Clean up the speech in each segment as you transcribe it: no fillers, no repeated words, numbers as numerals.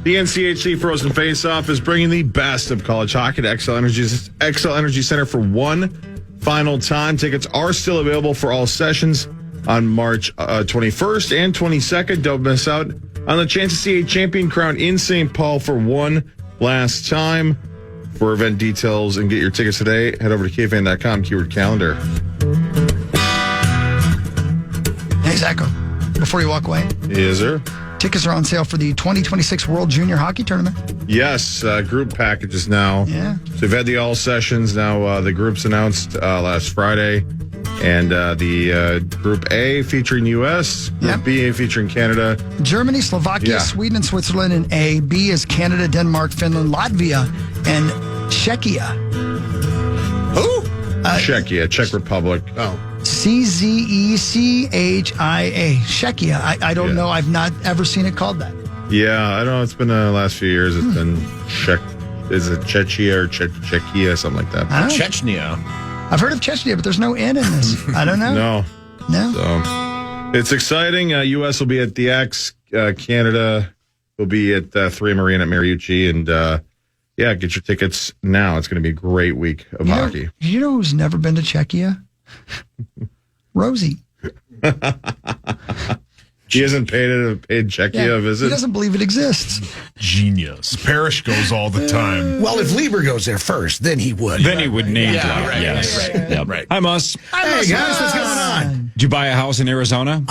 The NCHC Frozen Face-Off is bringing the best of college hockey to XL Energy Center for one final time. Tickets are still available for all sessions on March 21st and 22nd. Don't miss out on the chance to see a champion crowned in St. Paul for one last time. For event details and get your tickets today, head over to KFAN.com, keyword calendar. Hey, Zacho, before you walk away. Yes, sir. Tickets are on sale for the 2026 World Junior Hockey Tournament. Yes, group packages now. Yeah. So we've had the all sessions. Now the groups announced last Friday. And the Group A featuring U.S., Group B featuring Canada. Germany, Slovakia, Sweden, and Switzerland in A. B is Canada, Denmark, Finland, Latvia, and Czechia. Who? Czechia, Czech Republic. Oh. Czechia. Czechia. I don't know. I've not ever seen it called that. Yeah, I don't know. It's been the last few years. It's been Czech. Is it Czechia or Czechia, something like that? Chechnya. I've heard of Chechnya, but there's no N in this. I don't know. No. So it's exciting. U.S. will be at the X. Canada will be at 3 Marine at Mariucci. And, get your tickets now. It's going to be a great week of hockey. You know who's never been to Czechia? Rosie. He hasn't paid Czechia a visit. He doesn't believe it exists. Genius. Parrish goes all the time. Well, if Lieber goes there first, then he would. Then he would name drop. Right, Yes. right. Yep. Right. Hi, Mus. Hey, guys, what's going on? Did you buy a house in Arizona?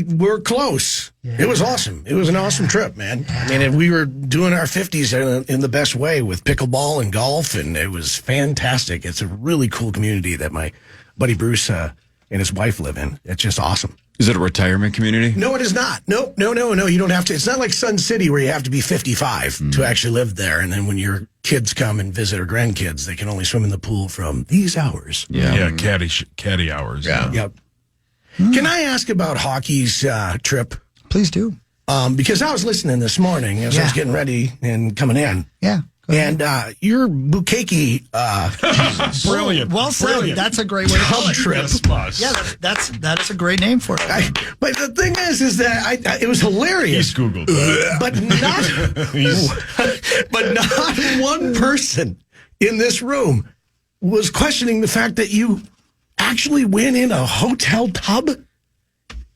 We're close. Yeah. It was awesome. It was an awesome trip, man. I mean, we were doing our 50s in the best way with pickleball and golf, and it was fantastic. It's a really cool community that my buddy Bruce and his wife live in. It's just awesome. Is it a retirement community? No, it is not. No. You don't have to. It's not like Sun City where you have to be 55 to actually live there. And then when your kids come and visit or grandkids, they can only swim in the pool from these hours. Yeah, caddy hours. Yeah. Yep. Can I ask about hockey's trip? Please do. Because I was listening this morning as I was getting ready and coming in. Yeah. And your Bukaki Brilliant. Well said. Brilliant. That's a great way to call it. trip. Yeah, that is a great name for it. But the thing is that it was hilarious. He's Googled that. But not one person in this room was questioning the fact that you actually went in a hotel tub.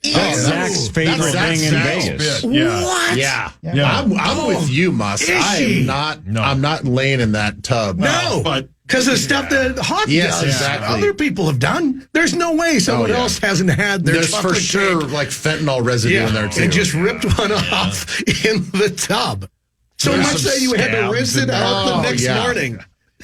That's Zach's favorite thing in Vegas. Yeah. What? Yeah. Yeah. I'm with you, Mus. I'm not laying in that tub. No, but because the stuff that hockey does, exactly. other people have done. There's no way someone else hasn't had their There's for chocolate sure cake. like fentanyl residue in there too. And just ripped one off in the tub. So There's much some that you had to scabs rinse in it there. out the next morning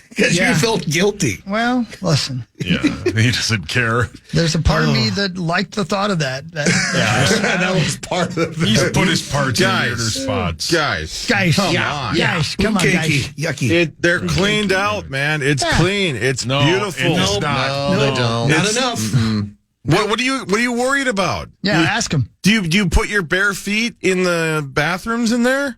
because you felt guilty. Well, listen. Yeah, he doesn't care. There's a part of me that liked the thought of that. That was part of it. He's put his parts in weirder spots. Guys, Come on, guys. Yucky. they're cleaned out, man. It's clean. It's beautiful. It's not. No, they don't. Not enough. What are you worried about? Yeah, ask him. Do you put your bare feet in the bathrooms in there?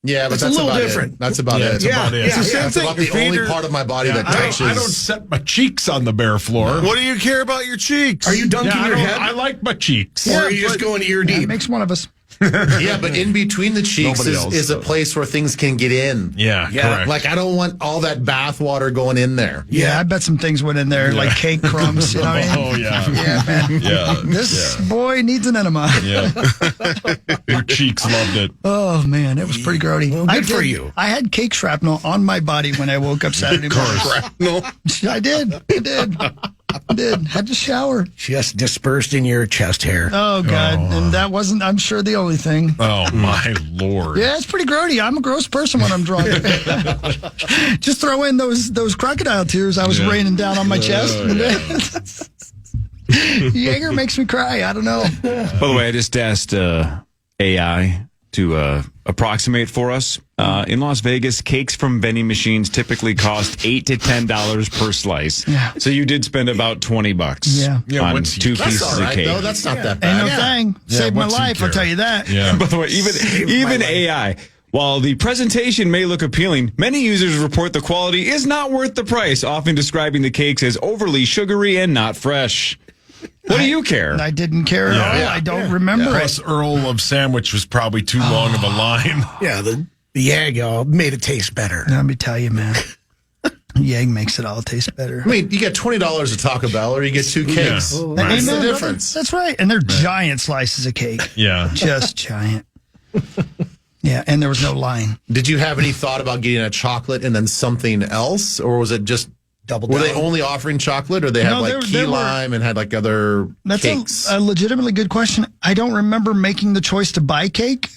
Yeah, but It's a that's little about different. it. That's about it. That's about it. It's the same That's thing. about Your the feet only are- part of my body that touches. I don't set my cheeks on the bare floor. What do you care about your cheeks? Are you dunking Yeah, your head? I like my cheeks. Or are you just going ear That deep? makes one of us. Yeah, but in between the cheeks Nobody else is a does. place where things can get in. Yeah, correct. Like, I don't want all that bath water going in there. Yeah, I bet some things went in there, like cake crumbs. You know what I mean? Oh, yeah. Yeah, man. Yeah. This boy needs an enema. Yeah. Your cheeks loved it. Oh, man, it was pretty grody. Well, good for you. I had cake shrapnel on my body when I woke up Saturday morning. No. I did. Had to shower. Just dispersed in your chest hair. Oh, God. And that wasn't, I'm sure, the only thing. Oh, my Lord. Yeah, it's pretty grody. I'm a gross person when I'm drunk. Just throw in those crocodile tears I was raining down on my chest. Jaeger makes me cry. I don't know. By the way, I just asked AI to approximate for us. In Las Vegas, cakes from vending machines typically cost $8 to $10 per slice. Yeah. So you did spend about $20 Yeah. on once you- two That's pieces all of right, cake. though. That's not that Ain't bad. no thing. Saved my once you life, I'll care. tell you that. Yeah. By the way, even AI, while the presentation may look appealing, many users report the quality is not worth the price, often describing the cakes as overly sugary and not fresh. What do you care? I didn't care at all. I don't remember it. Plus, Earl of Sandwich was probably too long of a line. Yeah, the Yag made it taste better. Let me tell you, man. Yag makes it all taste better. I mean, you get $20 at Taco Bell, or you get 2 cakes. Amen, That's the brother. difference. That's right. And they're giant slices of cake. Yeah. Just giant. Yeah, and there was no line. Did you have any thought about getting a chocolate and then something else, or was it just Double Were down. they only offering chocolate, or they had No, like there key were- lime and had like other That's cakes? a legitimately good question. I don't remember making the choice to buy cake,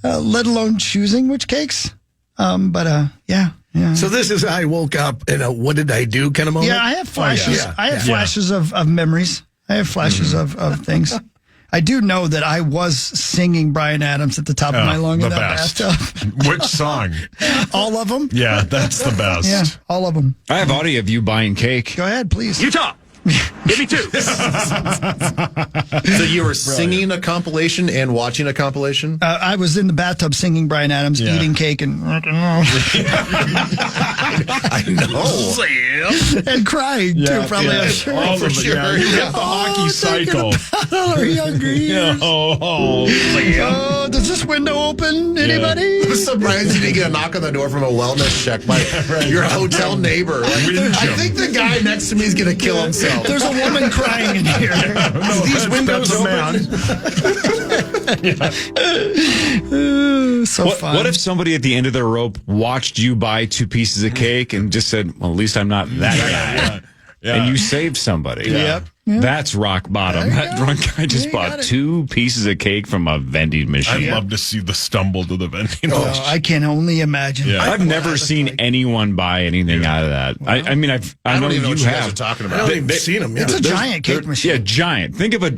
let alone choosing which cakes. Yeah. So this is I woke up and what did I do kind of moment? Yeah, I have flashes. yeah. I have flashes of memories. I have flashes of things. I do know that I was singing Bryan Adams at the top of my lung in the that best. bathtub. Which song? All of them? Yeah, that's the best. Yeah, all of them. I have audio of you buying cake. Go ahead, please. Utah. Give me 2. So you were singing a compilation and watching a compilation? I was in the bathtub singing Bryan Adams, eating cake and rock and roll. I know. And crying, too, probably, I'm sure. All For of it, sure. yeah. You got the hockey cycle. Our younger years. Oh, Oh, does this window open? Anybody? I'm surprised you didn't get a knock on the door from a wellness check by your hotel neighbor. Like, I think the guy next to me is going to kill himself. There's a woman crying in here. These windows that's a open. So fun. What if somebody at the end of their rope watched you buy 2 pieces of cake and just said, well, at least I'm not that guy. Yeah. And you saved somebody. Yep. That's rock bottom. That drunk guy just bought 2 pieces of cake from a vending I'd machine. love to see the stumble to the vending machine. Oh, I can only imagine. Yeah. I've never seen anyone buy anything out of that. I mean, I I know don't even know you what you guys have. are talking I about. haven't even seen them. It's a giant cake machine. Yeah, giant. Think of a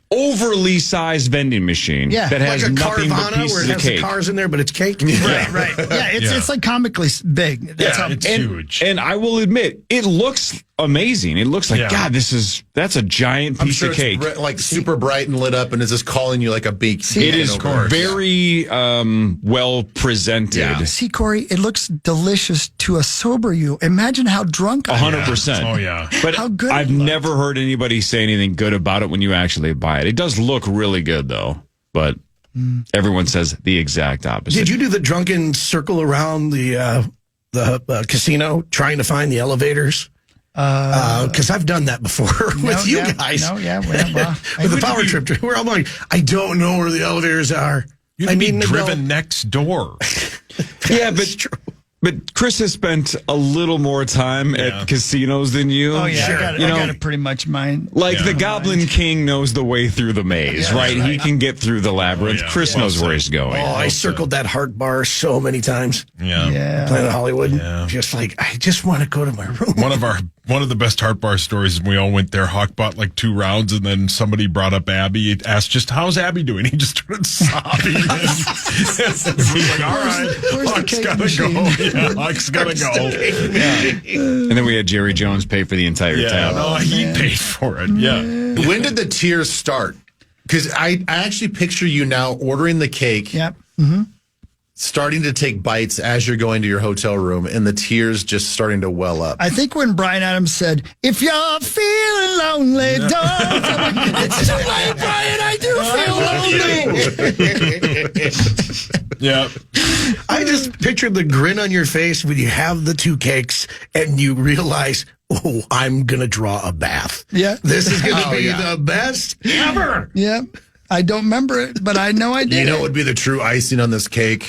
overly sized vending machine Yeah. that has like a nothing but Carvana where pieces it of has the cake. cars in there, but it's cake. Right. Yeah, it's like comically big. That's how it's and, huge. And I will admit, it looks amazing. It looks like, Yeah. God, that's a giant I'm piece sure of cake. it's like super bright and lit up, and is just calling you like a beak. It is very well presented. Yeah. See, Corey, it looks delicious to a sober you. Imagine how drunk I am. 100%. Oh, yeah. But How good I've it looks. never heard anybody say anything good about it when you actually buy it. It does look really good, though. But everyone says the exact opposite. Did you do the drunken circle around the casino trying to find the elevators? Because I've done that before with you guys. No, well, With the power trip, where I'm like, I don't know where the elevators are. You can be driven next door. Yeah, but Chris has spent a little more time at casinos than you. Oh, yeah, Sure. I got it pretty much mine. Like the Goblin King knows the way through the maze, right? He can get through the labyrinth. Oh, yeah. Chris knows where he's going. Oh, I circled that heart bar so many times. Yeah. Planet Hollywood. Yeah. Just like, I just want to go to my room. One of the best heart bar stories is we all went there. Hawk bought like 2 rounds, and then somebody brought up Abby. He asked just, how's Abby doing? He just started sobbing. He's like, all right, where's the Hawk's cake gotta machine? go. Yeah, Hawk's gotta go. And then we had Jerry Jones pay for the entire Yeah, tab. no, he paid for it. Yeah. When did the tears start? Because I actually picture you now ordering the cake, Yep. starting to take bites as you're going to your hotel room, and the tears just starting to well up. I think when Bryan Adams said, "If you're feeling lonely, don't." I'm like, it's too late, Brian. I do feel lonely. Yeah. I just pictured the grin on your face when you have the 2 cakes and you realize, oh, I'm going to draw a bath. Yeah. This is going to be the best ever. Yeah. I don't remember it, but I know I did. You know what would be the true icing on this cake?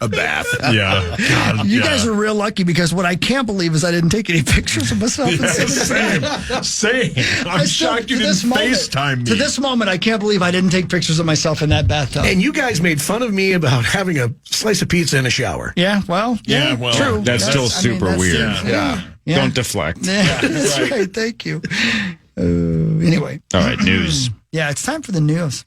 A bath. Yeah. God, You guys are real lucky because what I can't believe is I didn't take any pictures of myself. And send it. Same. I'm shocked you to didn't this moment- FaceTime me. To this moment, I can't believe I didn't take pictures of myself in that bathtub. And you guys made fun of me about having a slice of pizza in a shower. Yeah, well, Yeah, well, true. That's still super that's weird. Yeah. Don't deflect. Yeah, that's right. Thank you. Anyway, All right, news. yeah, it's time for the news.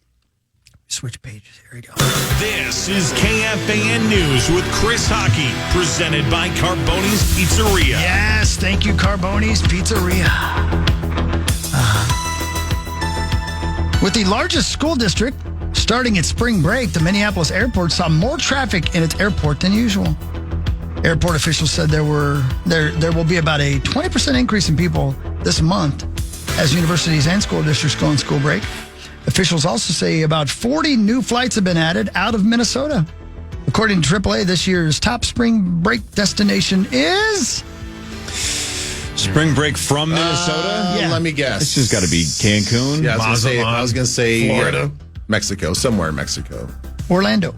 Switch pages. Here we go. This is KFAN News with Chris Hockey, presented by Carboni's Pizzeria. Yes, thank you, Carboni's Pizzeria. With the largest school district starting its spring break, the Minneapolis airport saw more traffic in its airport than usual. Airport officials said there will be about a 20% increase in people this month as universities and school districts go on school break. Officials also say about 40 new flights have been added out of Minnesota. According to AAA, this year's top spring break destination is... Spring break from Minnesota? Yeah. Let me guess. It's just got to be Cancun. Yeah, I was going to say Florida. Mexico, somewhere in Mexico. Orlando.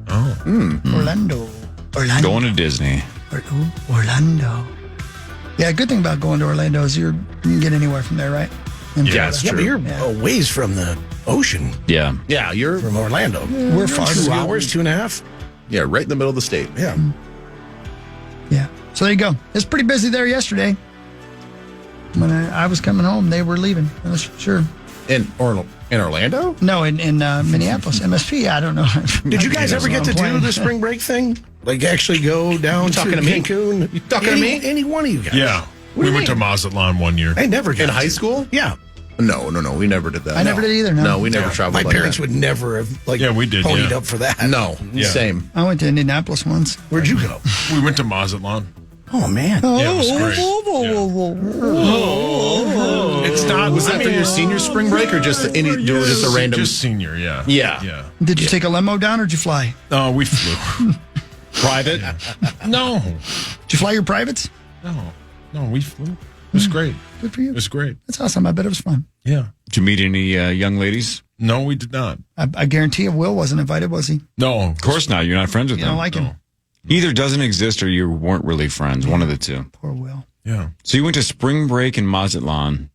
Oh. Orlando. Going to Disney. Orlando. Yeah, good thing about going to Orlando is you can get anywhere from there, right? Yeah, but you're a ways from the ocean. Yeah. Yeah, you're From Orlando. We're far. 2 hours, 2.5. right in the middle of the state. Yeah. Yeah. So there you go. It's pretty busy there yesterday. When I was coming home, they were leaving. I was sure. In Orlando? No, in Minneapolis, MSP. I don't know. Did you guys ever get to do the spring break thing? Like actually go down to Cancun? You talking to me? Any one of you guys? Yeah. We went to Mazatlan one year. I never got In to. high school? Yeah. No, we never did that. I never did either. No, we never traveled My like parents that. would never have we did, ponied yeah. up for that. No, Yeah. same. I went to Indianapolis once. Where'd you go? We went to Mazatlan. Oh, man. Yeah, it was great. It's not. Was that for your senior spring break or just just a random? Just senior, yeah. Yeah. Yeah. Did you take a limo down or did you fly? Oh, we flew. Private? No. Did you fly your privates? No, we flew. It was great. Good for you. It was great. That's awesome. I bet it was fun. Yeah. Did you meet any young ladies? No, we did not. I guarantee you Will wasn't invited, was he? No. Of course not. You're not friends with You them. don't like him. Either doesn't exist or you weren't really friends. One of the two. Poor Will. Yeah. So you went to spring break in Mazatlan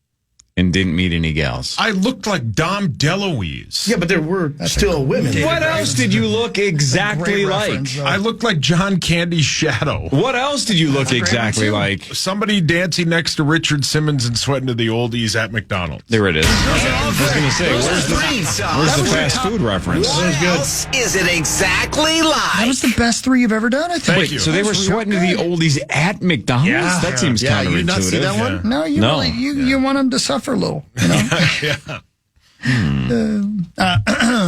and didn't meet any gals. I looked like Dom DeLuise. Yeah, but there were still women. What else did you look exactly Great like? reference, though. I looked like John Candy's shadow. What else did you look exactly like? Somebody dancing next to Richard Simmons and sweating to the oldies at McDonald's. There it is. I was going to say, where's the fast food reference? Is it exactly like? That was the best 3 you've ever done, I think. Thank you. So they were sweating to the oldies at McDonald's? Yeah. That seems Yeah, counterintuitive. you did not see that one? No, you No. really you want him to suffer a little, you know?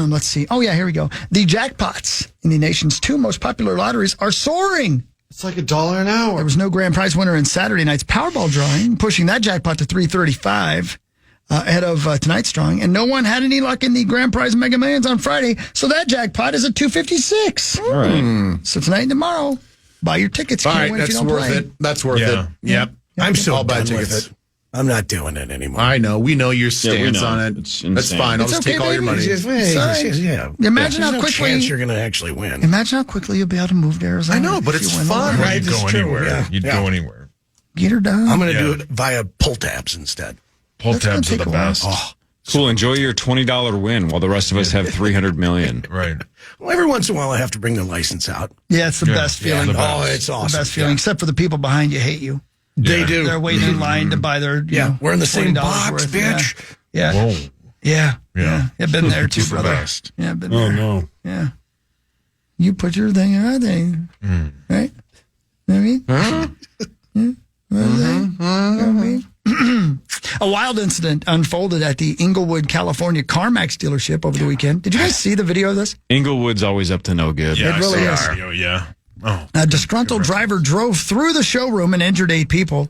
Let's see. Oh, yeah, here we go. The jackpots in the nation's 2 most popular lotteries are soaring. It's like $1 an hour. There was no grand prize winner in Saturday night's Powerball drawing, pushing that jackpot to $335 ahead of tonight's drawing. And no one had any luck in the grand prize Mega Millions on Friday, so that jackpot is at $256. All right. So tonight and tomorrow, buy your tickets. You All can't right, win if you that's don't worth play. it. That's worth Yeah. it. Yep. I'm so I'll buy done tickets. with it. I'm not doing it anymore. I know. We know your we stance know. on it. It's That's insane. fine. I'll It's just okay, take all your baby. money. Sorry. Yeah. Imagine There's how no quickly chance you're going to actually win. Imagine how quickly you'll be able to move to Arizona. I know, but if it's you win the fun. lottery. Right, You'd it's go true, anywhere. yeah. You'd Yeah. go anywhere. Get her done. I'm going to Yeah. do it via pull tabs instead. Pull That's gonna tabs are take the a while. best. Cool. Enjoy your $20 win while the rest of us have $300 million. Right. Well, every once in a while, I have to bring the license out. Yeah, it's the best feeling. the best. Oh, it's The awesome. best feeling, except for the people behind you hate you. They Yeah. do. They're waiting in line to buy their We're in the same $20 box, worth. bitch. Yeah. Whoa. Yeah. Yeah. I've been there too, It's the brother. best. Yeah, I've been there. no. Yeah. You put your thing in my thing. Right? You know what I mean? Yeah. What is that? You know what I mean? A wild incident unfolded at the Inglewood, California CarMax dealership over the weekend. Did you guys see the video of this? Inglewood's always up to no good. Yeah, It really I is. saw the video, yeah. Oh. A disgruntled driver drove through the showroom and injured 8 people.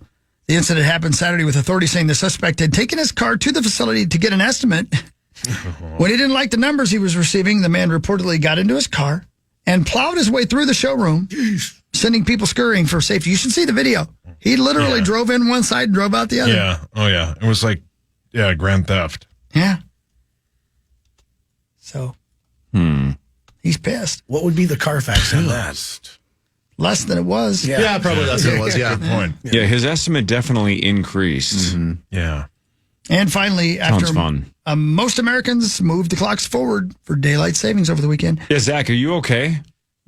The incident happened Saturday with authorities saying the suspect had taken his car to the facility to get an estimate. When he didn't like the numbers he was receiving, the man reportedly got into his car and plowed his way through the showroom, sending people scurrying for safety. You should see the video. He literally drove in one side and drove out the other. Yeah. Oh, yeah. It was like, grand theft. Yeah. So, he's pissed. What would be the Carfax on that? Less than it was. Yeah, probably that's what it was. Yeah. Good point. Yeah, his estimate definitely increased. Yeah. And finally, Sounds after fun. Most Americans moved the clocks forward for daylight savings over the weekend. Yeah, Zach, are you okay?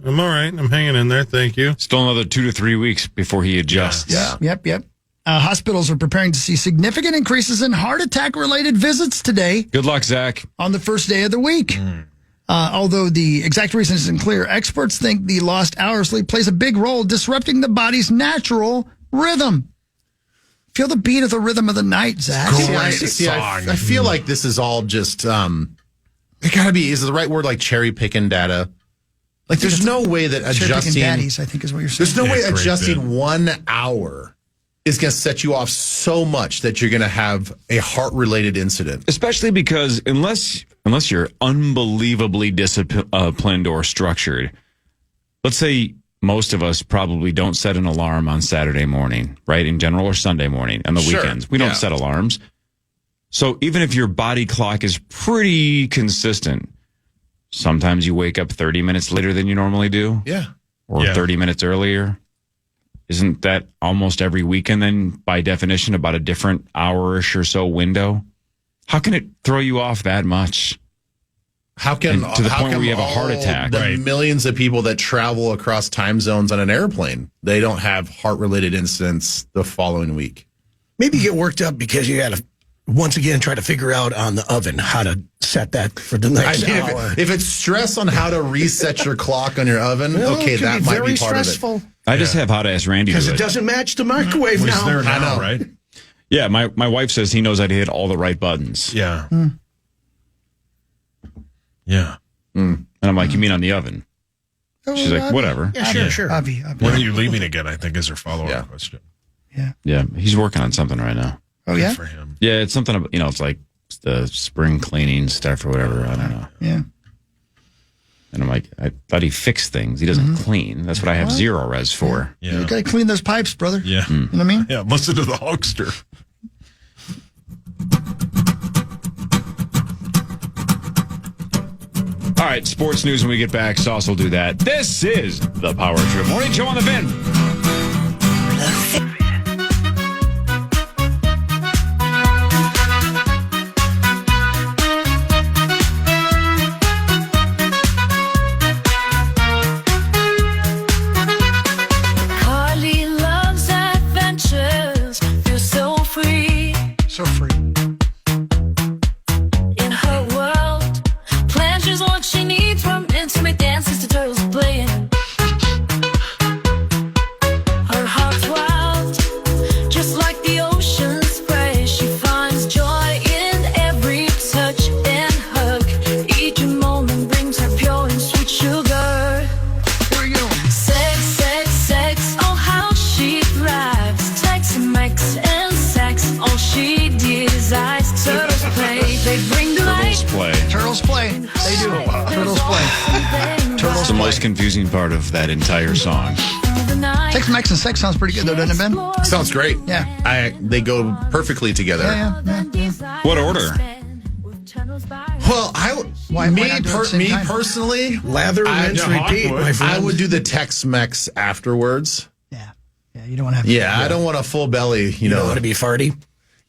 I'm all right. I'm hanging in there. Thank you. Still another 2 to 3 weeks before he adjusts. Yep. Hospitals are preparing to see significant increases in heart attack-related visits today Good luck, Zach. on the first day of the week. Although the exact reason isn't clear, experts think the lost hour of sleep plays a big role disrupting the body's natural rhythm. Feel the beat of the rhythm of the night, Zach. I feel like this is all just, it gotta be, is it the right word, like cherry picking data? Like there's no way that Cherry-picking adjusting, daddies, I think is what you're saying. there's no way it's great, adjusting Ben. 1 hour is going to set you off so much that you're going to have a heart-related incident. Especially because unless you're unbelievably disciplined or structured, let's say most of us probably don't set an alarm on Saturday morning, right? In general, or Sunday morning and the weekends. We don't set alarms. So even if your body clock is pretty consistent, sometimes you wake up 30 minutes later than you normally do. Yeah. Or 30 minutes earlier. Isn't that almost every weekend then, by definition, about a different hour-ish or so window? How can it throw you off that much? How can And to the point where you have a heart attack? The millions of people that travel across time zones on an airplane, they don't have heart-related incidents the following week. Maybe you get worked up because you got to, once again, try to figure out on the oven how to set that for the next hour. If it's stress on how to reset your clock on your oven, okay, that might be part stressful. of it. I just have how to ask Randy to Because do it it. doesn't match the microwave Well, now. he's there now, I know. right? Yeah, my wife says he knows how to hit all the right buttons. Yeah. Yeah. And I'm like, you mean on the oven? She's like, whatever. Yeah, sure. Avi. When are you leaving again, I think, is her follow-up question. Yeah, he's working on something right now. Oh, yeah? Good for him. Yeah, it's something, it's like the spring cleaning stuff or whatever. I don't know. Yeah. And I'm like, I thought he fixed things. He doesn't clean. That's what I have zero res for. You got to clean those pipes, brother. Yeah. You know what I mean? Yeah, listen to the Hulkster. All right, sports news when we get back. Sauce will do that. This is the Power Trip Morning Show on the Fin. Carly loves adventures, feels so free. So free. In her world, pleasure's what she needs, from intimate dances to turtles playing. Her heart's wild, just like the ocean spray. She finds joy in every touch and hug. Each moment brings her pure and sweet sugar. Here we go. Sex, sex, sex, oh how she thrives. Tex-Mex and sex, all she desires. Turtles play, they bring the light. Play. Turtles play. They do. Turtles play. That's the most confusing part of that entire song. Tex-Mex and sex sounds pretty good, though, doesn't it, Ben? Sounds great. Yeah. They go perfectly together. Yeah. What order? Well, Why not do it at the same time? personally, Lather, rinse, repeat, my friend. I would do the Tex-Mex afterwards. Yeah. Yeah, you don't want to have Yeah, I don't want a full belly, You don't want to be farty?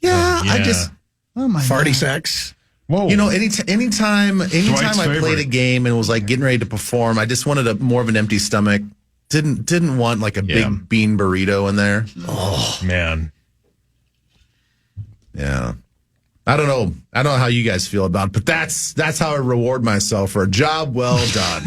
I just, Oh, my Farty God. sex? Whoa. anytime Dwight's I played favorite. a game and was like getting ready to perform, I just wanted more of an empty stomach. Didn't want like a big bean burrito in there. Oh, man. Yeah. I don't know how you guys feel about it, but that's how I reward myself for a job well done.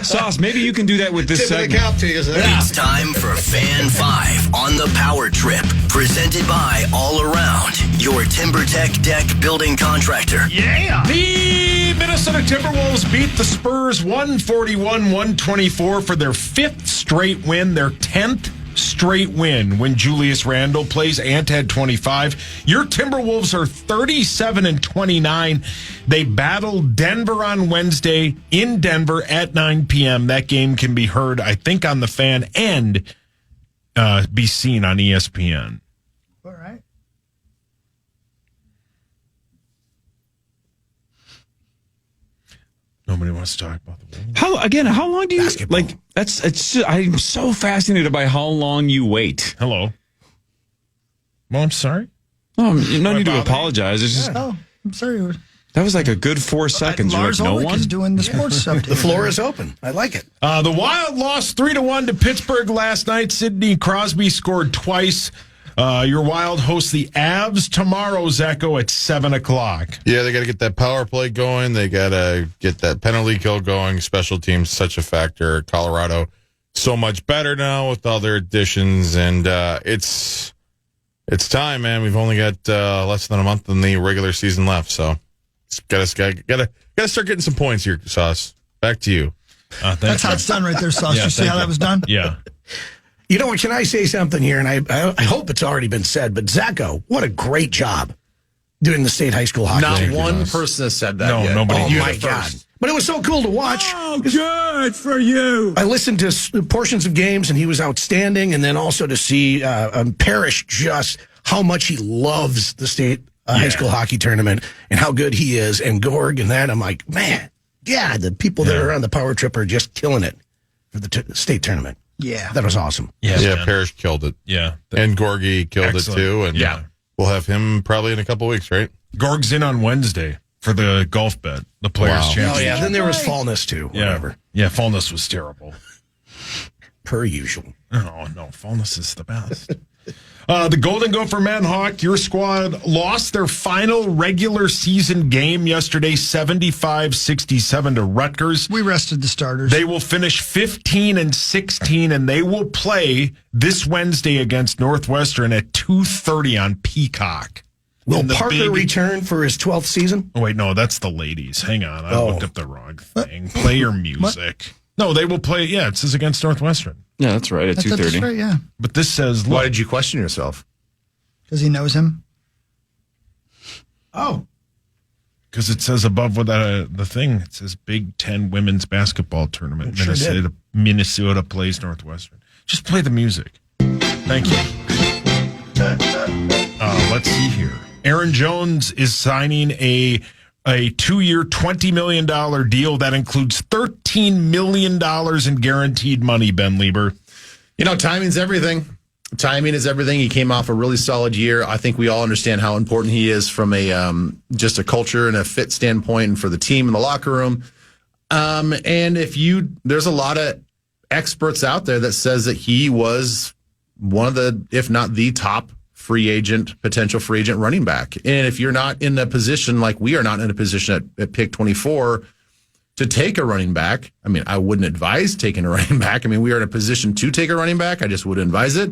Sauce, maybe you can do that with this segment. It's time for Fan 5 on the Power Trip. Presented by All Around, your TimberTech deck building contractor. The Minnesota Timberwolves beat the Spurs 141-124 for their 5th straight win, their 10th straight win when Julius Randle plays. Ant had 25. Your Timberwolves are 37-29. They battle Denver on Wednesday in Denver at 9 p.m. That game can be heard, I think, on the Fan and be seen on ESPN. All right. Nobody wants to talk about the Wolves. How long do you Basketball. like? I'm so fascinated by how long you wait. Hello. Well, I'm sorry. No need to bother? apologize. It's just Oh, I'm sorry. that was like a good 4 seconds. You're Lars like, no Ulrich one. is doing the sports update. The floor is open. I like it. The Wild lost 3-1 to Pittsburgh last night. Sidney Crosby scored twice. Your Wild hosts the Avs tomorrow, Zecco, at 7:00. Yeah, they got to get that power play going. They got to get that penalty kill going. Special teams, such a factor. Colorado, so much better now with all their additions. And it's time, man. We've only got less than a month in the regular season left. So got to start getting some points here, Sauce. Back to you. That's how it's done right there, Sauce. Yeah, you see how thank that you. was done? Yeah. You know what? Can I say something here? And I hope it's already been said, but Zacho, what a great job doing the state high school hockey. Not one person has said that No, yet. nobody. Oh, You're my the God. first. But it was so cool to watch. Oh, good for you. I listened to portions of games, and he was outstanding. And then also to see Parrish just how much he loves the state high school hockey tournament and how good he is. And Gorg and that, I'm like, man, yeah, the people that are on the power trip are just killing it for the state tournament. Yeah. That was awesome. Yeah, man. Parrish killed it. Yeah. And Gorgie killed Excellent. it too. And Yeah. we'll have him probably in a couple weeks, right? Gorg's in on Wednesday for the golf bet, the Players' Wow. Championship. Oh, yeah. Then there was fallness, too. Yeah. Whatever. Yeah, Fallness was terrible. Per usual. Oh, no, Fallness is the best. The Golden Gopher Men Hawk, your squad lost their final regular season game yesterday, 75-67 to Rutgers. We rested the starters. They will finish 15-16, and they will play this Wednesday against Northwestern at 2:30 on Peacock. Will In the Parker big- return for his 12th season? Oh, wait, no, that's the ladies. Hang on, I Oh. looked up the wrong thing. Play your music. No, they will play. Yeah, it says against Northwestern, Yeah, that's right. At That's 2:30. right, yeah. but this says Why look, did you question yourself? Because he knows him. Oh. because it says above with the thing. It says Big Ten Women's Basketball Tournament. It sure did. Minnesota plays Northwestern. Just play the music. Thank you. Let's see here. Aaron Jones is signing a 2-year, $20 million deal that includes $13 million in guaranteed money, Ben Lieber. You know, timing's everything. Timing is everything. He came off a really solid year. I think we all understand how important he is from a just a culture and a fit standpoint and for the team in the locker room. And there's a lot of experts out there that says that he was one of the, if not the top potential free agent running back. And if you're not in a position like we are not in a position at pick 24 to take a running back, I mean, I wouldn't advise taking a running back. I mean, we are in a position to take a running back. I just wouldn't advise it.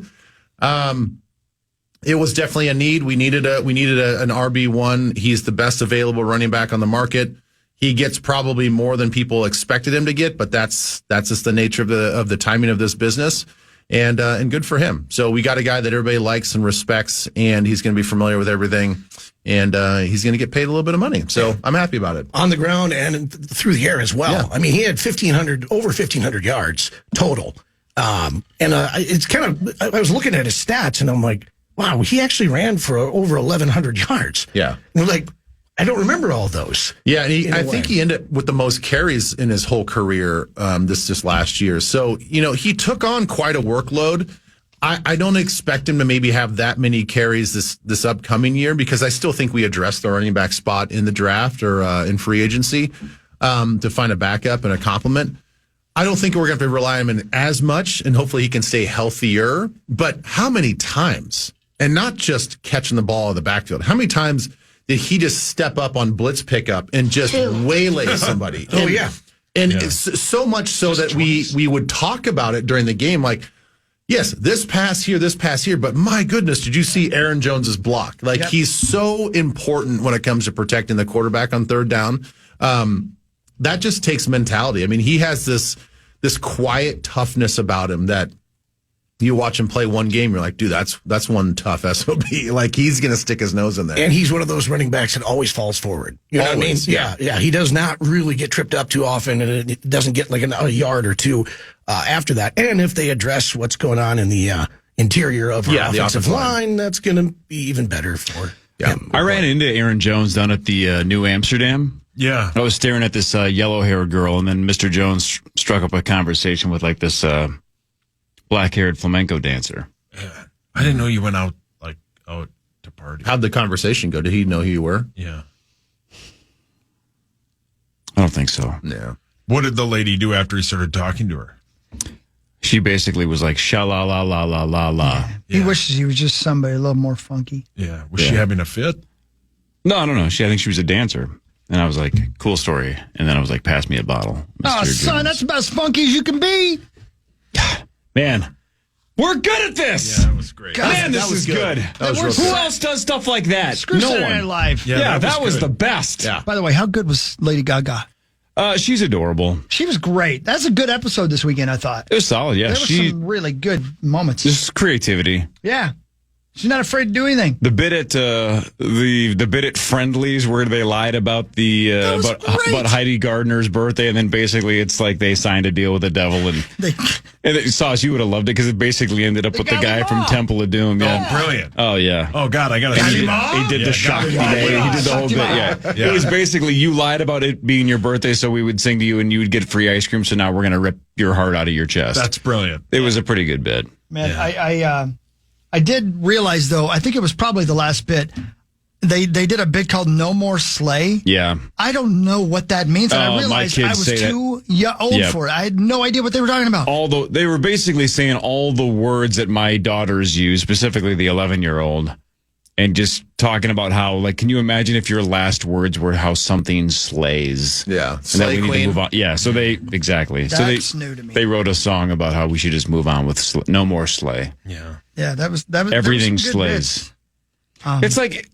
It was definitely a need. We needed an RB1. He's the best available running back on the market. He gets probably more than people expected him to get, but that's just the nature of the timing of this business. And good for him. So we got a guy that everybody likes and respects, and he's going to be familiar with everything, and he's going to get paid a little bit of money. So I'm happy about it. On the ground and through the air as well. Yeah. I mean, he had over 1,500 yards total. It's kind of, I was looking at his stats, and I'm like, wow, he actually ran for over 1,100 yards. Yeah. And I'm like, I don't remember all those. Yeah, and I In a think way. he ended up with the most carries in his whole career this last year. So, you know, he took on quite a workload. I don't expect him to maybe have that many carries this upcoming year because I still think we addressed the running back spot in the draft or in free agency to find a backup and a complement. I don't think we're going to rely on him as much, and hopefully he can stay healthier. But how many times, and not just catching the ball in the backfield, how many times did he just step up on blitz pickup and just waylay somebody? Oh, yeah. And it's so much so that we would talk about it during the game, like, yes, this pass here, but my goodness, did you see Aaron Jones's block? Like, he's so important when it comes to protecting the quarterback on third down. That just takes mentality. I mean, he has this quiet toughness about him that you watch him play one game, you're like, dude, that's one tough SOB. Like, he's going to stick his nose in there. And he's one of those running backs that always falls forward. You know Always, what I mean? Yeah. He does not really get tripped up too often, and it doesn't get like a yard or two after that. And if they address what's going on in the interior of our the offensive offensive line. line, that's going to be even better for him. I ran into Aaron Jones down at the New Amsterdam. Yeah. I was staring at this yellow-haired girl, and then Mr. Jones struck up a conversation with like this black-haired flamenco dancer. I didn't know you went out to party. How'd the conversation go? Did he know who you were? Yeah. I don't think so. No. What did the lady do after he started talking to her? She basically was like, sha-la-la-la-la-la-la. He wishes he was just somebody a little more funky. Yeah. Was she having a fit? No, I don't know. I think she was a dancer. And I was like, cool story. And then I was like, pass me a bottle. Oh, Mr. son, Jones. that's about as funky as you can be. Man, we're good at this. Yeah, that was great. Man, this is good. That was real Who good. else does stuff like that? Screw no Saturday Night one. Live. Yeah, that was good. the best. Yeah. By the way, how good was Lady Gaga? She's adorable. She was great. That's a good episode this weekend, I thought. It was solid, yeah. There were some really good moments. Just creativity. Yeah. She's not afraid to do anything. The bit at the bit at Friendly's where they lied about the about Heidi Gardner's birthday, and then basically it's like they signed a deal with the devil, and Sauce, you would have loved it because it basically ended up with the guy from Temple of Doom. Yeah. Oh, brilliant. Oh yeah. Oh God, I gotta see that. He did the shock me day. He did the whole bit. Yeah. It was basically you lied about it being your birthday, so we would sing to you, and you would get free ice cream. So now we're gonna rip your heart out of your chest. That's brilliant. It was a pretty good bit. Man, I did realize, though, I think it was probably the last bit, they did a bit called No More Slay. Yeah. I don't know what that means. And I realized I was too old for it. I had no idea what they were talking about. They were basically saying all the words that my daughters use, specifically the 11-year-old, and just talking about how, like, can you imagine if your last words were how something slays? Yeah. And that we need to move on. Yeah, so exactly. That's new to me. They wrote a song about how we should just move on with No More Slay. Yeah. Yeah, that was everything slays. It's like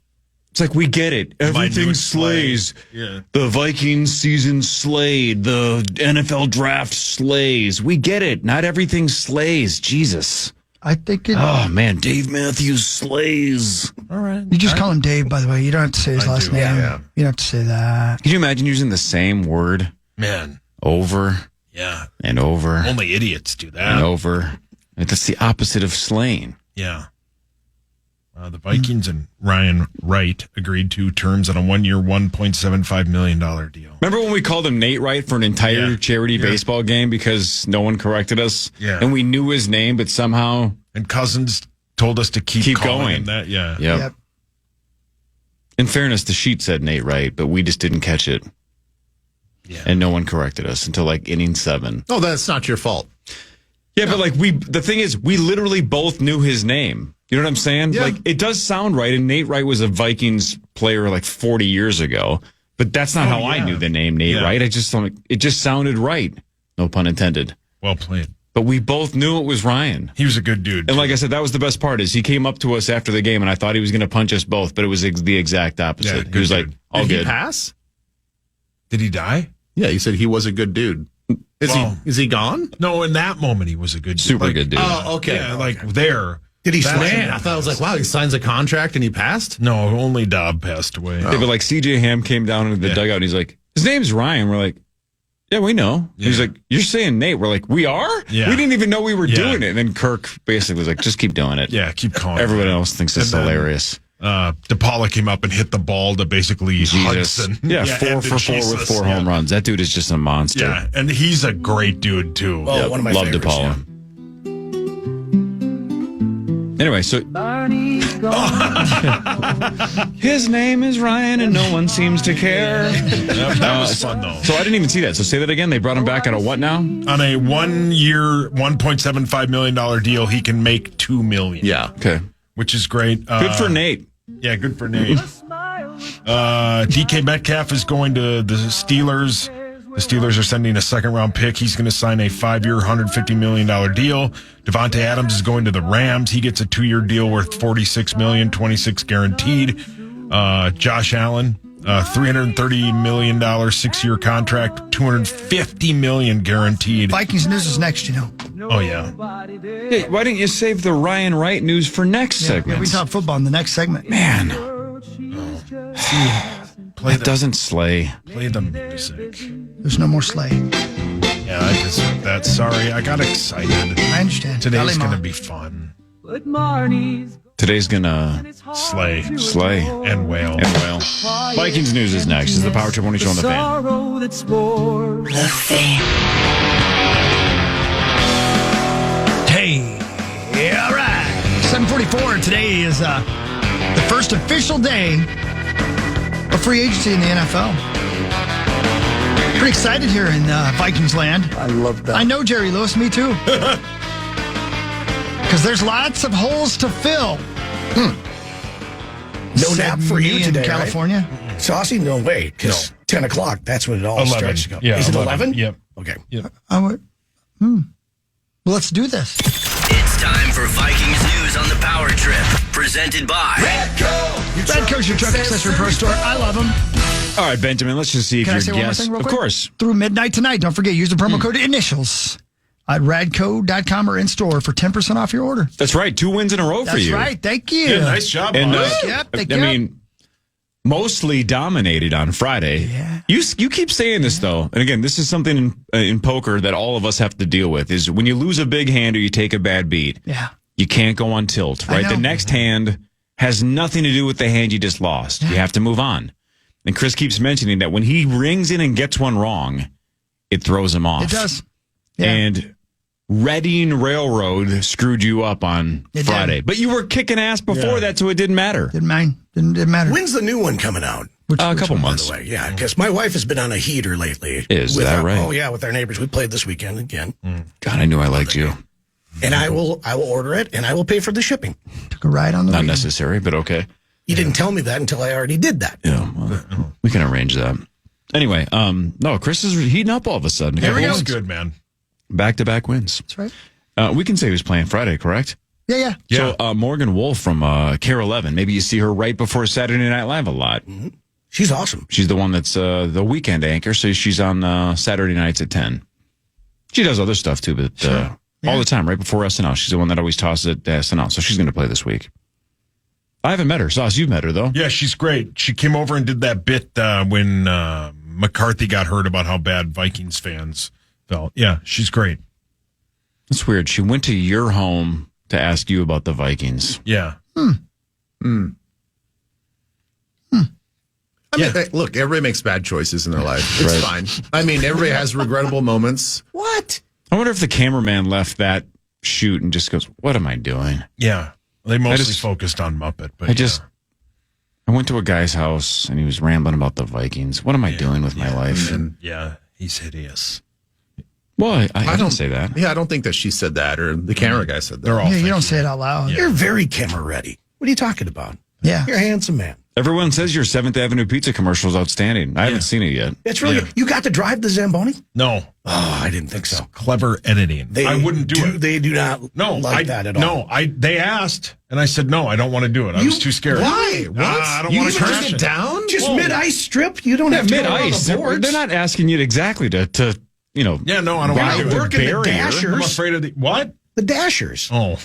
we get it. Everything slays. Yeah. The Vikings season slayed. The NFL draft slays. We get it. Not everything slays. Jesus. I think it. Oh man, Dave Matthews slays. All right. You just call him Dave, by the way. You don't have to say his last name. Yeah. You don't have to say that. Can you imagine using the same word Man. over Yeah. and over Only idiots do that. and over? That's the opposite of slaying. Yeah. The Vikings and Ryan Wright agreed to terms on a 1-year, $1.75 million deal. Remember when we called him Nate Wright for an entire charity baseball game because no one corrected us? Yeah. And we knew his name, but somehow... And Cousins told us to keep calling going. him that. Yeah. Yep. In fairness, the sheet said Nate Wright, but we just didn't catch it. Yeah. And no one corrected us until like inning 7. Oh, that's not your fault. Yeah, but like the thing is, we literally both knew his name. You know what I'm saying? Yeah. Like it does sound right, and Nate Wright was a Vikings player like 40 years ago, but that's not how I knew the name Nate Wright. It just sounded right. No pun intended. Well played. But we both knew it was Ryan. He was a good dude. And like I said, that was the best part is he came up to us after the game, and I thought he was going to punch us both, but it was the exact opposite. Yeah, he was good like, all Did good. he pass? Did he die? Yeah, you said he was a good dude. Is he gone? No, in that moment he was a good dude. Super good dude. Oh, okay. Yeah, like there. Did he That's- slam? I thought I was like, wow, he signs a contract and he passed? No, only Dobb passed away. Yeah, but like CJ Ham came down into the dugout and he's like, his name's Ryan. We're like, yeah, we know. Yeah. He's like, you're saying Nate. We're like, we are? Yeah. We didn't even know we were doing it. And then Kirk basically was like, just keep doing it. Yeah, keep calling. Everyone else thinks it's And then, hilarious. DePaula came up and hit the ball to basically Jesus. Hudson. Yeah, 4 for 4 with 4 home runs. That dude is just a monster. Yeah, and he's a great dude too. Oh, one of my Love favorites. DePaula. Anyway, so his name is Ryan and no one seems to care. That was fun though. So I didn't even see that. So say that again. They brought him back at a what now? On a 1-year, $1.75 million deal, he can make $2 million. Yeah. Okay. Which is great. Good for Nate. Yeah, good for Nate. DK Metcalf is going to the Steelers. The Steelers are sending a second-round pick. He's going to sign a 5-year, $150 million deal. Devontae Adams is going to the Rams. He gets a 2-year deal worth $46 million, $26 guaranteed. Josh Allen, $330 million 6-year contract, $250 million guaranteed. Vikings news is next, you know. Oh, yeah. Hey, why didn't you save the Ryan Wright news for next segment? Yeah, we talk football in the next segment. Man, Play that doesn't slay. Play the music. There's no more slay. Yeah, I just that. Sorry, I got excited. I understand. Today's Kalima. going to be fun. Today's gonna Slay and wail. Vikings news is next. This is the Power Trip Morning Show on the Fan. Hey, all right. 7:44. Today is the first official day of free agency in the NFL. Pretty excited here in Vikings land. I love that. I know, Jerry Lewis. Me too. Because there's lots of holes to fill. No nap for you Me today, in California. Right? Saucy? No way, because 10 o'clock, that's when it all 11. starts to go. Yeah, Is it 11? Yep. Okay. Well, let's do this. It's time for Vikings news news on the Power Trip. Presented by Radco's your truck accessory pro store. I love them. All right, Benjamin, let's just see if Can I your say one more guess. thing real Of quick? course. Through midnight tonight, don't forget, use the promo code initials at radco.com or in store for 10% off your order. That's right. 2 wins in a row for That's you. right. Thank you. Yeah, nice job, And boss. Yep, I thank you. mean, mostly dominated on Friday. Yeah. You keep saying this though, and again, this is something in poker that all of us have to deal with. Is when you lose a big hand or you take a bad beat, Yeah. you can't go on tilt. I Right, the know. next hand has nothing to do with the hand you just lost. You have to move on. And Chris keeps mentioning that when he rings in and gets one wrong, it throws him off. It does. Yeah. And Reading Railroad screwed you up on It Friday. did. But you were kicking ass before that, so it didn't matter. Didn't mind. Didn't matter. When's the new one coming out? A couple By months. the way, yeah, because my wife has been on a heater lately. Is with that our, right? Oh yeah, with our neighbors. We played this weekend again, God, I knew I liked you. and I will order it, and I will pay for the shipping. Took a ride on the Not weekend. necessary, but okay. You didn't tell me that until I already did that. Yeah, well, we can arrange that. Anyway, no, Chris is heating up all of a sudden. Here we go. Wins. Good, man. Back-to-back wins. That's right. We can say who's playing Friday, correct? Yeah. So Morgan Wolf from Care 11. Maybe you see her right before Saturday Night Live a lot. She's awesome. She's the one that's the weekend anchor, so she's on Saturday nights at 10. She does other stuff too, but all the time, right before SNL. She's the one that always tosses it to SNL, so she's going to play this week. I haven't met her. Sauce, you've met her, though. Yeah, she's great. She came over and did that bit when McCarthy got hurt about how bad Vikings fans felt. Yeah, she's great. It's weird. She went to your home to ask you about the Vikings. Yeah. I mean, hey, look, everybody makes bad choices in their life. It's fine. I mean, everybody has regrettable moments. What? I wonder if the cameraman left that shoot and just goes, "What am I doing?" Yeah. They mostly just- focused on Muppet. But I went to a guy's house and he was rambling about the Vikings. What am I doing with my life? yeah, he's hideous. Well, I don't say that. Yeah, I don't think that she said that or the camera guy said that. They're all Yeah, you fake. don't say it out loud. You're very camera ready. What are you talking about? Yeah. You're a handsome man. Everyone says your 7th Avenue Pizza commercial is outstanding. I haven't seen it yet. It's really You got to drive the Zamboni? No. Oh, I didn't think so. Clever editing. I wouldn't do it. They do not like that at all. No, they asked, and I said, no, I don't want to do it. I was too scared. Why? What? I don't You want to even crash just it. down? Just mid-ice strip? You don't have to go around Mid-ice. the boards. They're not asking you exactly to Yeah, no, I don't ride want to the do it. working the barrier. Dashers. I'm afraid of the, what? The Dashers. Oh,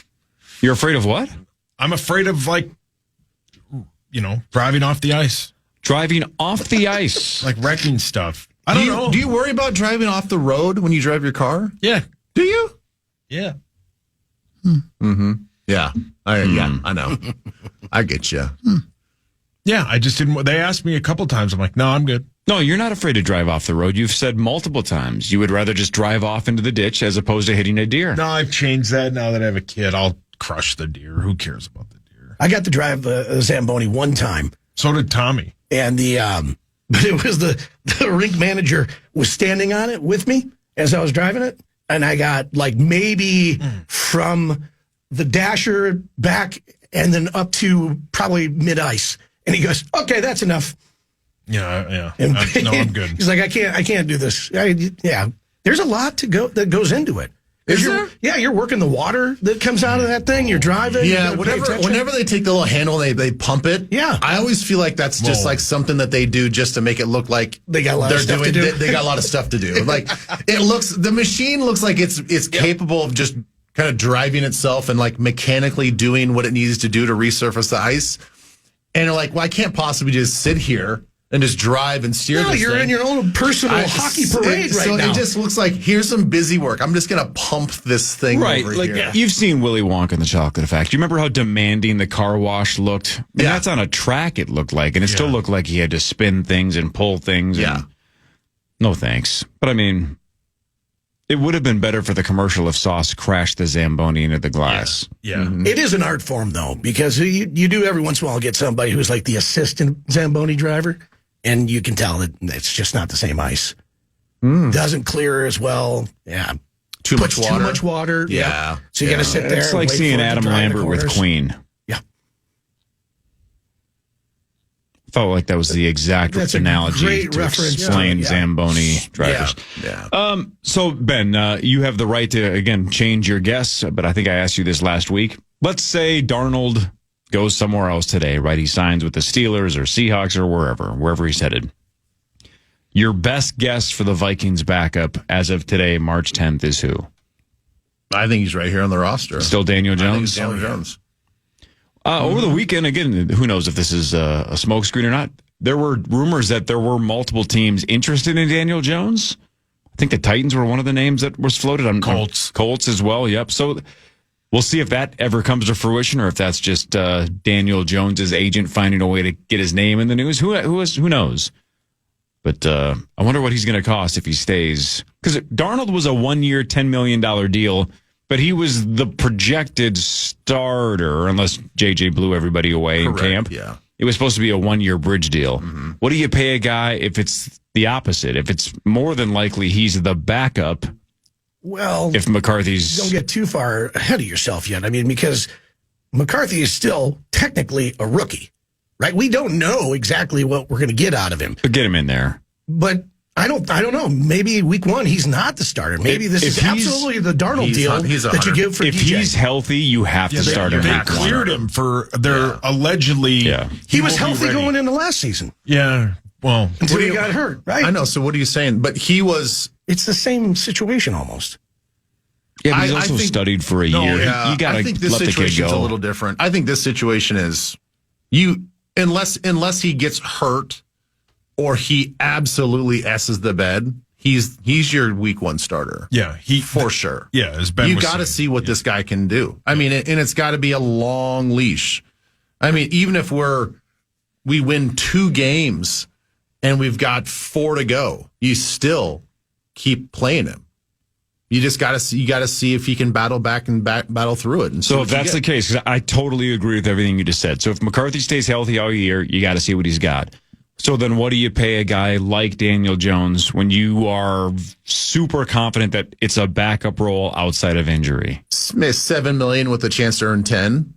You're afraid of what? I'm afraid of, driving off the ice, Driving off the ice. like wrecking stuff. I don't know. Do you worry about driving off the road when you drive your car? Yeah. Do you? Yeah. Yeah. I know. I get you. Yeah, I just didn't. They asked me a couple times. I'm like, no, I'm good. No, you're not afraid to drive off the road. You've said multiple times you would rather just drive off into the ditch as opposed to hitting a deer. No, I've changed that. Now that I have a kid, I'll crush the deer. Who cares about the deer? I got to drive a Zamboni one time, So did Tommy. and but it was the rink manager was standing on it with me as I was driving it, and I got maybe from the dasher back and then up to probably mid-ice, and he goes, "Okay, that's enough." Yeah. And No, I'm good. He's like, I can't do this. There's a lot that goes into it. Is there? Yeah, you're working the water that comes out of that thing. You're driving. you Yeah, gotta pay attention. whenever they take the little handle and they pump it, Yeah. I always feel like that's just Whoa. like something that they do just to make it look like They got a lot of stuff to do. They got a lot of stuff to do. Like the machine looks like it's capable of just kind of driving itself and like mechanically doing what it needs to do to resurface the ice. And you're like, well, I can't possibly just sit here and just drive and steer No, this you're thing. in your own personal hockey parade right so now. it just looks like here's some busy work. I'm just gonna pump this thing Right, over like here. you've seen Willy Wonka and the Chocolate Factory. You remember how demanding the car wash looked? And Yeah. that's on a track. It looked like, and it still looked like he had to spin things and pull things. Yeah. And, no thanks, but I mean, it would have been better for the commercial if Sauce crashed the Zamboni into the glass. Yeah. It is an art form, though, because you do every once in a while get somebody who's like the assistant Zamboni driver, and you can tell that it's just not the same ice. Doesn't clear as well. Yeah. Too Puts much water. Too much water. Yeah. So you got to sit there. It's and like wait seeing for it to Adam dry in the Lambert with corners. Queen. Yeah. Felt like that was the exact That's a analogy great to reference. explain Yeah. Zamboni drivers. Yeah. So Ben, you have the right to again change your guess, but I think I asked you this last week. let's say Darnold goes somewhere else today, right? He signs with the Steelers or Seahawks or wherever he's headed. Your best guess for the Vikings backup as of today, March 10th, is who? I think he's right here on the roster. Still Daniel Jones? Daniel Jones. Over the weekend, again, who knows if this is a smokescreen or not, there were rumors that there were multiple teams interested in Daniel Jones. I think the Titans were one of the names that was floated on Colts as well. Yep. So we'll see if that ever comes to fruition or if that's just Daniel Jones's agent finding a way to get his name in the news. Who knows? But I wonder what he's going to cost if he stays. Because Darnold was a 1-year, $10 million deal, but he was the projected starter, unless JJ blew everybody away in camp. Yeah. It was supposed to be a 1-year bridge deal. Mm-hmm. What do you pay a guy if it's the opposite? If it's more than likely he's the backup? Well, if McCarthy's... Don't get too far ahead of yourself yet. I mean, because McCarthy is still technically a rookie, right? We don't know exactly what we're going to get out of him. But get him in there. But I don't know. Maybe week one he's not the starter. Maybe this is absolutely the Darnold deal that you give for If DJ. he's healthy, you have to start him. They cleared him for their allegedly. Yeah. He was healthy going into last season. Yeah. Well, until he got hurt, right? I know. So what are you saying? But he was. It's the same situation almost. Yeah, but he's also studied for a year. Yeah, You got to I think this let the kid situation's go. a little different. I think this situation is unless he gets hurt or he absolutely S's the bed. He's your week one starter. Yeah, for sure. Yeah, as Ben you was got to saying. see what this guy can do. I mean, and it's got to be a long leash. I mean, even if we win 2 games and we've got 4 to go, you still keep playing him. You just got to see if he can battle back and battle through it. And so if that's the case, because I totally agree with everything you just said. So if McCarthy stays healthy all year, you got to see what he's got. So then what do you pay a guy like Daniel Jones when you are super confident that it's a backup role outside of injury? $7 million with a chance to earn 10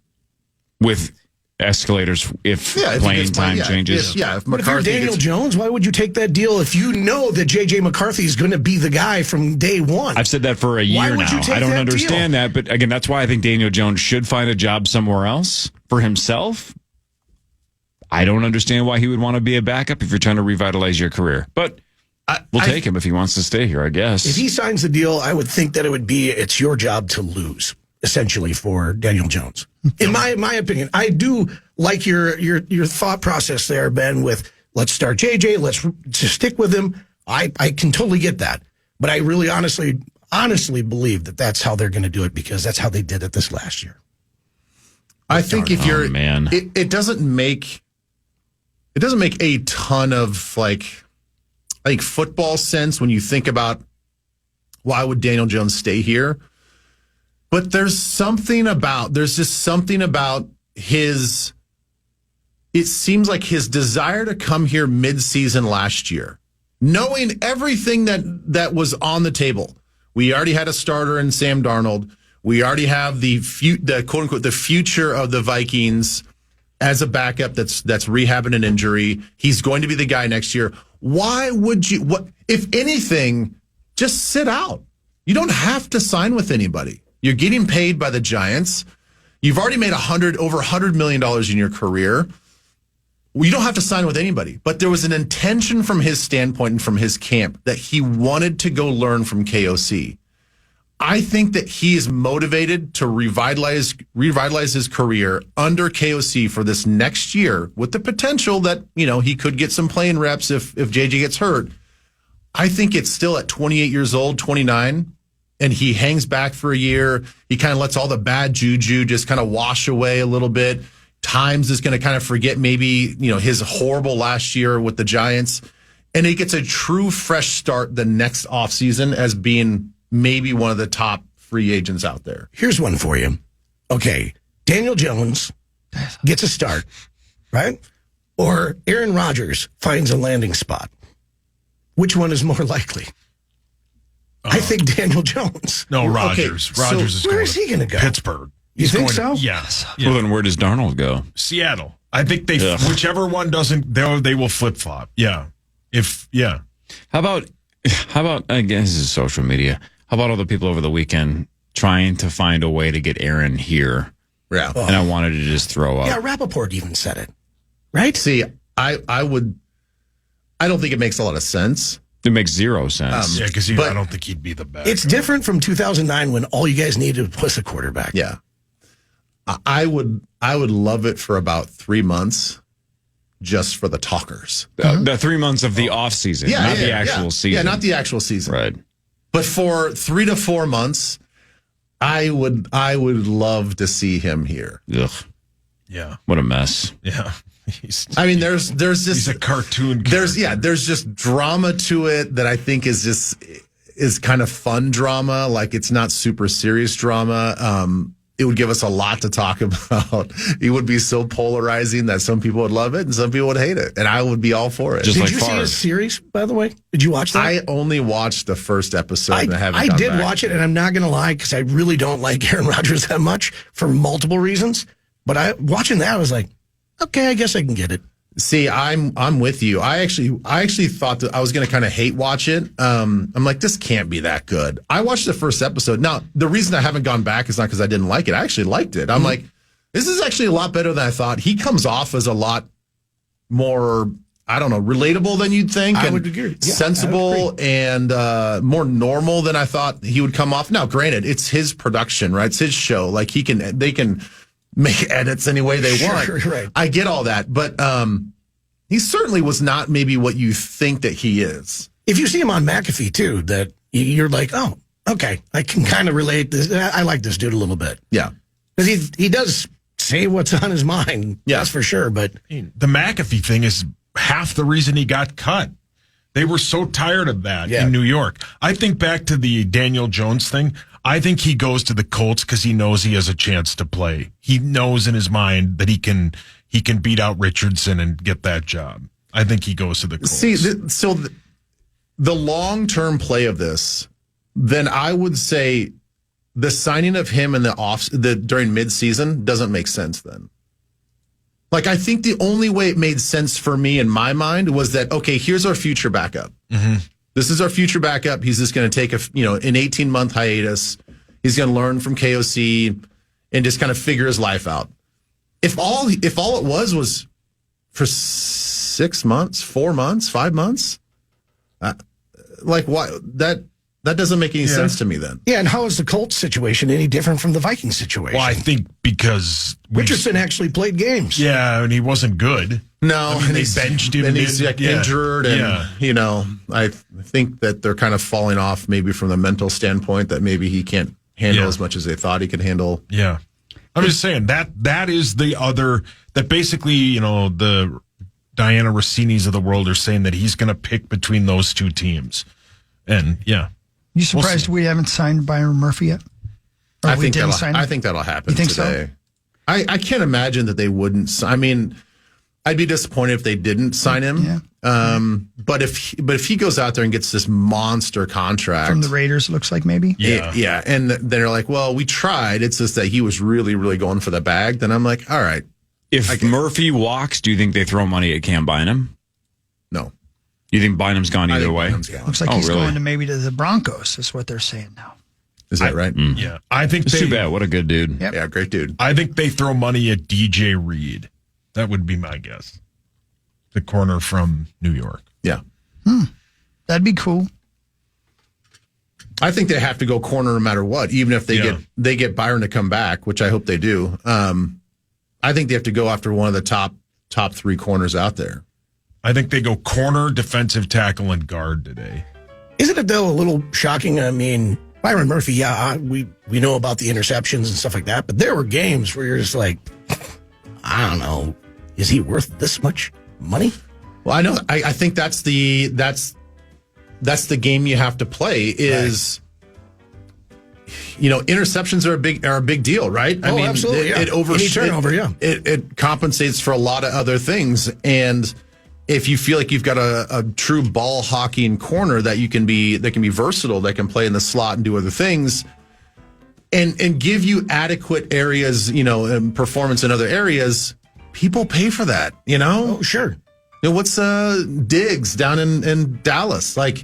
with escalators if playing time changes. If but if you're Daniel Jones, why would you take that deal if you know that JJ McCarthy is going to be the guy from day one? I've said that for a year now. I don't understand that, but again, that's why I think Daniel Jones should find a job somewhere else for himself. I don't understand why he would want to be a backup if you're trying to revitalize your career. But we'll take him if he wants to stay here, I guess. If he signs the deal, I would think that it's your job to lose, essentially, for Daniel Jones. In my opinion, I do like your thought process there, Ben, with let's start JJ, let's just stick with him. I can totally get that. But I really honestly believe that that's how they're going to do it because that's how they did it this last year. I think if you're it doesn't make a ton of football sense when you think about why would Daniel Jones stay here. But there's just something about his, it seems like his desire to come here mid-season last year, knowing everything that was on the table. We already had a starter in Sam Darnold. We already have the quote unquote the future of the Vikings as a backup that's rehabbing an injury. He's going to be the guy next year. Why would you? What if anything? Just sit out. You don't have to sign with anybody. You're getting paid by the Giants. You've already made over $100 million in your career. You don't have to sign with anybody. But there was an intention from his standpoint and from his camp that he wanted to go learn from KOC. I think that he is motivated to revitalize his career under KOC for this next year with the potential that, he could get some playing reps if JJ gets hurt. I think it's still at 28 years old, 29, and he hangs back for a year. He kind of lets all the bad juju just kind of wash away a little bit. Times is going to kind of forget maybe, his horrible last year with the Giants. And he gets a true fresh start the next offseason as being maybe one of the top free agents out there. Here's one for you. Okay, Daniel Jones gets a start, right? Or Aaron Rodgers finds a landing spot. Which one is more likely? I think Daniel Jones. No, Rodgers. Okay, Rodgers is going. Where is he going to go? Pittsburgh. You think so? Yes. Well, then where does Darnold go? Seattle. I think whichever one doesn't, they will flip flop. Yeah. How about? I guess this is social media. How about all the people over the weekend trying to find a way to get Aaron here Yeah. and I wanted to just throw up. Yeah, Rappaport even said it, right? See, I don't think it makes a lot of sense. It makes zero sense. Yeah, because But- I don't think he'd be the best. It's different from 2009 when all you guys needed was a quarterback. Yeah. I would love it for about 3 months just for the talkers. The 3 months of the off season, not the actual season. Yeah, not the actual season. Right. But for 3 to 4 months, I would love to see him here. Ugh, yeah, what a mess. yeah. I mean, there's just He's a cartoon. there's just drama to it that I think is kind of fun drama. Like, it's not super serious drama. It would give us a lot to talk about. It would be so polarizing that some people would love it and some people would hate it, and I would be all for it. Just Did like you see Favre. his series, by the way? Did you watch that? I only watched the first episode. And I haven't. Gone did back. watch it, and I'm not going to lie because I really don't like Aaron Rodgers that much for multiple reasons. But watching that, I was like, okay, I guess I can get it. See, I'm with you. I actually thought that I was going to kind of hate watch it. I'm like, this can't be that good. I watched the first episode. Now, the reason I haven't gone back is not because I didn't like it. I actually liked it. I'm like, this is actually a lot better than I thought. He comes off as a lot more, I don't know, relatable than you'd think. I and would agree. Yeah, sensible and more normal than I thought he would come off. Now, granted, it's his production, right? It's his show. Like, they can make edits any way they want. Right. I get all that, but he certainly was not maybe what you think that he is. If you see him on McAfee, too, that you're like, oh, okay, I can kind of relate this. I like this dude a little bit. Yeah. Because he does say what's on his mind. Yeah. That's for sure. But The McAfee thing is half the reason he got cut. They were so tired of that Yeah. in New York. I think back to the Daniel Jones thing. I think he goes to the Colts because he knows he has a chance to play. He knows in his mind that he can beat out Richardson and get that job. I think he goes to the Colts. See, the long-term play of this, then I would say the signing of him in during mid-season doesn't make sense then. Like, I think the only way it made sense for me in my mind was that, okay, here's our future backup. Mm-hmm. This is our future backup. He's just going to take an 18-month hiatus. He's going to learn from KOC and just kind of figure his life out. If all it was for 6 months, 4 months, 5 months, like, what that doesn't make any sense to me then. yeah, and how is the Colts situation any different from the Vikings situation? Well, I think because Richardson actually played games. Yeah, and he wasn't good. No, I mean, they benched him. and he's injured, and Yeah. I think that they're kind of falling off maybe from the mental standpoint that maybe he can't handle Yeah. as much as they thought he could handle. Yeah. I'm just saying that is the other, that basically, the Diana Rossinis of the world are saying that he's going to pick between those two teams. And yeah. You surprised we haven't signed Byron Murphy yet? Or I we think didn't sign him? I think that'll happen You think so? today. I can't imagine that they wouldn't. I mean, I'd be disappointed if they didn't sign him. Yeah. But if he goes out there and gets this monster contract From the Raiders, it looks like maybe. Yeah. and then they're like, well, we tried. It's just that he was really, really going for the bag. Then I'm like, all right, If Murphy walks, do you think they throw money at Cam Bynum? no. You think Bynum's gone I either think way? Bynum's gone. Looks like Oh, he's really? going to the Broncos, is what they're saying now. Is that right? Yeah. I think It's too bad. What a good dude. Yep. Yeah, great dude. I think they throw money at DJ Reed. That would be my guess. The corner from New York. Yeah. That'd be cool. I think they have to go corner no matter what, even if they get Byron to come back, which I hope they do. I think they have to go after one of the top three corners out there. I think they go corner, defensive tackle, and guard today. Isn't it, though, a little shocking? I mean, Byron Murphy, we know about the interceptions and stuff like that, but there were games where you're just like, I don't know, is he worth this much money? Well, I know. I think that's the game you have to play. Is interceptions are a big deal, right? I mean, absolutely. Yeah. Any turnover, yeah. It compensates for a lot of other things, and if you feel like you've got a true ball hawking corner that can be versatile, that can play in the slot and do other things, and give you adequate areas, and performance in other areas, people pay for that. Oh, sure. What's Diggs down in Dallas? Like,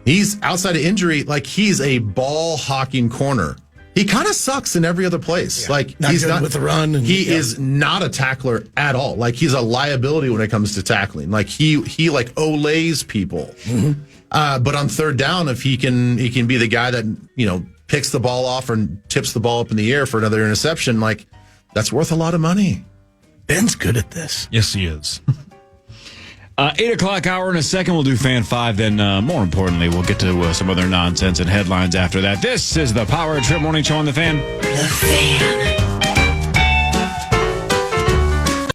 he's outside of injury, like he's a ball hawking corner. He kind of sucks in every other place. Like Not he's good not with the run. And, he is not a tackler at all. Like he's a liability when it comes to tackling. Like he like olays people. But on third down, if he can be the guy that picks the ball off or tips the ball up in the air for another interception. Like that's worth a lot of money. Ben's good at this. Yes, he is. 8 o'clock hour in a second. We'll do Fan 5. Then, more importantly, we'll get to some other nonsense and headlines after that. This is the Power Trip Morning Show on the Fan. The Fan.